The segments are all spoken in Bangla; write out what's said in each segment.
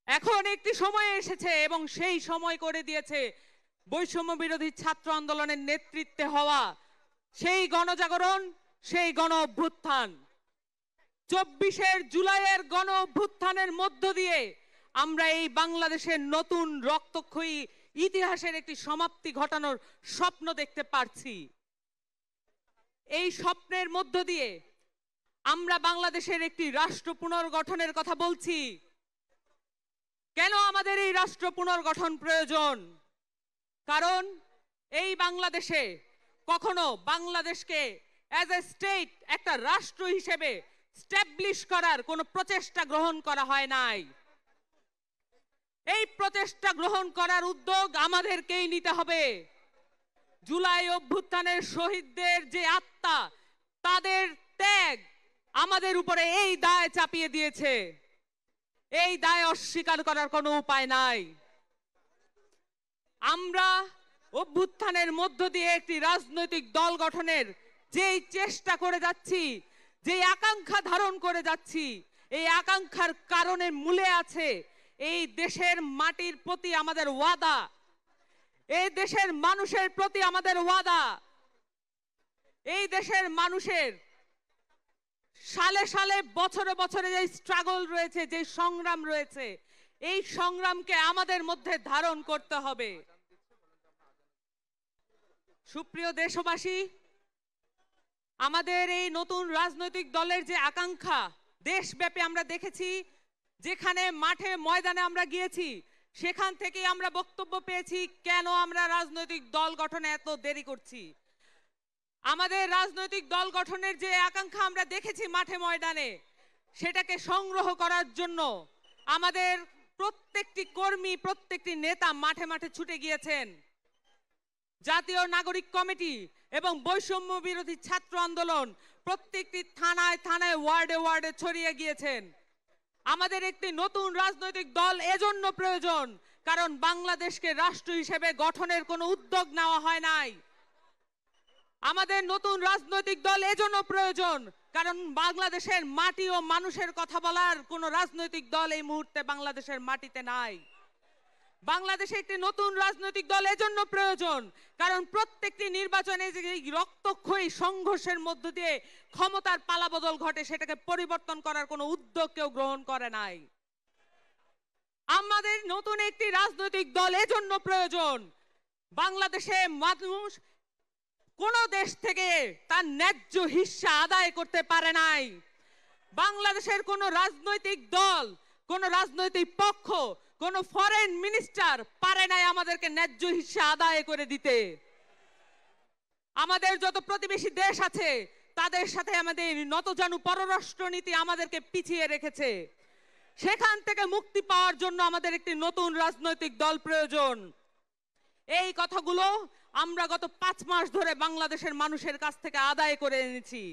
এখন একটি সময় এসেছে এবং সেই সময় করে দিয়েছে বৈষম্য বিরোধী ছাত্র আন্দোলনের নেতৃত্বে হওয়া সেই গণজাগরণ, সেই গণ অভ্যুত্থান। 24 জুলাইয়ের গণ অভ্যুত্থানের মধ্য দিয়ে আমরা এই বাংলাদেশের নতুন রক্তক্ষয়ী ইতিহাসের একটি সমাপ্তি ঘটানোর স্বপ্ন দেখতে পারছি। এই স্বপ্নের মধ্য দিয়ে আমরা বাংলাদেশের একটি রাষ্ট্র পুনর্গঠনের কথা বলছি। কেন আমাদের এই রাষ্ট্র পুনর্গঠন প্রয়োজন? কারণ এই বাংলাদেশে কখনো বাংলাদেশকে অ্যাজ এ স্টেট, একটা রাষ্ট্র হিসেবে স্ট্যাবলিশ করার কোনো প্রচেষ্টা গ্রহণ করা হয় নাই। এই প্রচেষ্টা গ্রহণ করার উদ্যোগ আমাদেরকেই নিতে হবে। জুলাই অভ্যুত্থানের শহীদদের যে আত্মা, তাদের ত্যাগ আমাদের উপরে এই দায় চাপিয়ে দিয়েছে। এই দায় অস্বীকার করার কোনো উপায় নাই। আমরা অভ্যুত্থানের মধ্য দিয়ে একটি রাজনৈতিক দল গঠনের যেই চেষ্টা করে যাচ্ছি, যেই আকাঙ্ক্ষা ধারণ করে যাচ্ছি, এই আকাঙ্ক্ষার কারণে মূলে আছে এই দেশের মাটির প্রতি আমাদের ওয়াদা, এই দেশের মানুষের প্রতি আমাদের ওয়াদা। এই দেশের মানুষের সালে সালে, বছরে বছরে যে স্ট্রাগল রয়েছে, যে সংগ্রাম রয়েছে, এই সংগ্রামকে আমাদের মধ্যে ধারণ করতে হবে। সুপ্রিয় দেশবাসী, আমাদের এই নতুন রাজনৈতিক দলের যে আকাঙ্ক্ষা দেশব্যাপী আমরা দেখেছি, যেখানে মাঠে ময়দানে আমরা গিয়েছি, সেখান থেকে আমরা বক্তব্য পেয়েছি কেন আমরা রাজনৈতিক দল গঠনে এত দেরি করছি। আমাদের রাজনৈতিক দল গঠনের যে আকাঙ্ক্ষা আমরা দেখেছি মাঠে ময়দানে, সেটাকে সংগ্রহ করার জন্য আমাদের প্রত্যেকটি কর্মী, প্রত্যেকটি নেতা মাঠে মাঠে ছুটে গিয়েছেন। জাতীয় নাগরিক কমিটি এবং বৈষম্য বিরোধী ছাত্র আন্দোলন প্রত্যেকটি থানায় থানায়, ওয়ার্ডে ওয়ার্ডে ছড়িয়ে গিয়েছেন। আমাদের একটি নতুন রাজনৈতিক দল এজন্য প্রয়োজন, কারণ বাংলাদেশকে রাষ্ট্র হিসেবে গঠনের কোনো উদ্যোগ নেওয়া হয় নাই। আমাদের নতুন রাজনৈতিক দল এজন্য প্রয়োজন, কারণ বাংলাদেশের মাটি ও মানুষের কথা বলার কোনো রাজনৈতিক দল এই মুহূর্তে বাংলাদেশের মাটিতে নাই। বাংলাদেশে একটি নতুন রাজনৈতিক দল এজন্য প্রয়োজন, কারণ প্রত্যেকটি নির্বাচনে যে রক্তক্ষয়ী সংঘর্ষের মধ্য দিয়ে ক্ষমতার পালাবদল ঘটে, সেটাকে পরিবর্তন করার কোনো উদ্যোগ কেউ গ্রহণ করে নাই। আমাদের নতুন একটি রাজনৈতিক দল এজন্য প্রয়োজন, বাংলাদেশে মানুষ কোন দেশ থেকে তার ন্যায্য হিস্সা আদায় করতে পারে নাই। বাংলাদেশের কোন রাজনৈতিক দল, কোন রাজনৈতিক পক্ষ, কোন ফরেন মিনিস্টার পারে নাই আমাদেরকে ন্যায্য হিস্সা আদায় করে দিতে। আমাদের যত প্রতিবেশী দেশ আছে, তাদের সাথে আমাদের নতজানু পররাষ্ট্রনীতি আমাদেরকে পিছিয়ে রেখেছে। সেখান থেকে মুক্তি পাওয়ার জন্য আমাদের একটি নতুন রাজনৈতিক দল প্রয়োজন। এই কথাগুলো আমরা গত 5 মাস ধরে বাংলাদেশের মানুষের কাছ থেকে আদায় করে এনেছি।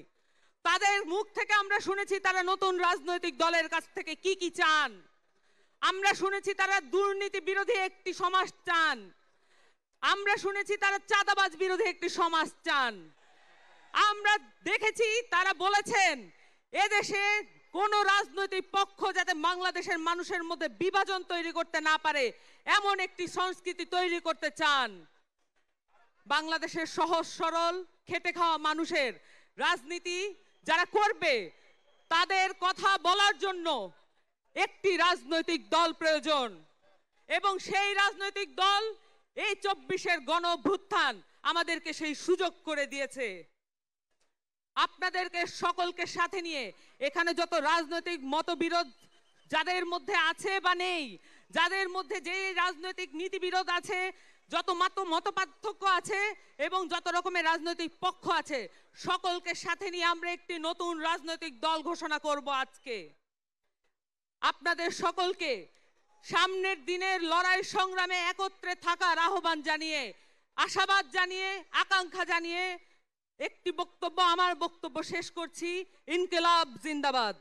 তাদের মুখ থেকে আমরা শুনেছি তারা নতুন রাজনৈতিক দলের কাছ থেকে কি কি চান। আমরা শুনেছি তারা দুর্নীতি বিরোধী একটি সমাজ চান। আমরা শুনেছি তারা চাঁদাবাজ বিরোধী একটি সমাজ চান। আমরা দেখেছি তারা বলেছেন এদেশে কোন রাজনৈতিক পক্ষ যাতে বাংলাদেশের মানুষের মধ্যে বিভাজন তৈরি করতে না পারে, এমন একটি সংস্কৃতি তৈরি করতে চান। বাংলাদেশের সহজ সরল খেটে খাওয়া মানুষের রাজনীতি যারা করবে, তাদের কথা বলার জন্য একটি রাজনৈতিক দল প্রয়োজন। এবং সেই রাজনৈতিক দল এই 24 গণ অভ্যুত্থান আমাদেরকে সেই সুযোগ করে দিয়েছে। আপনাদেরকে সকলকে সাথে নিয়ে এখানে যত রাজনৈতিক মতবিরোধ যাদের মধ্যে আছে বা নেই, যাদের মধ্যে যে রাজনৈতিক নীতিবিরোধ আছে, যত মত পার্থক্য আছে এবং যত রকমের রাজনৈতিক পক্ষ আছে, সকলকে সাথে নিয়ে আমরা একটি নতুন রাজনৈতিক দল ঘোষণা করব আজকে। আপনাদের সকলকে সামনের দিনের লড়াই সংগ্রামে একত্রে থাকার আহ্বান জানিয়ে, আশাবাদ জানিয়ে, আকাঙ্ক্ষা জানিয়ে একটি বক্তব্য, আমার বক্তব্য শেষ করছি। ইনকিলাব জিন্দাবাদ।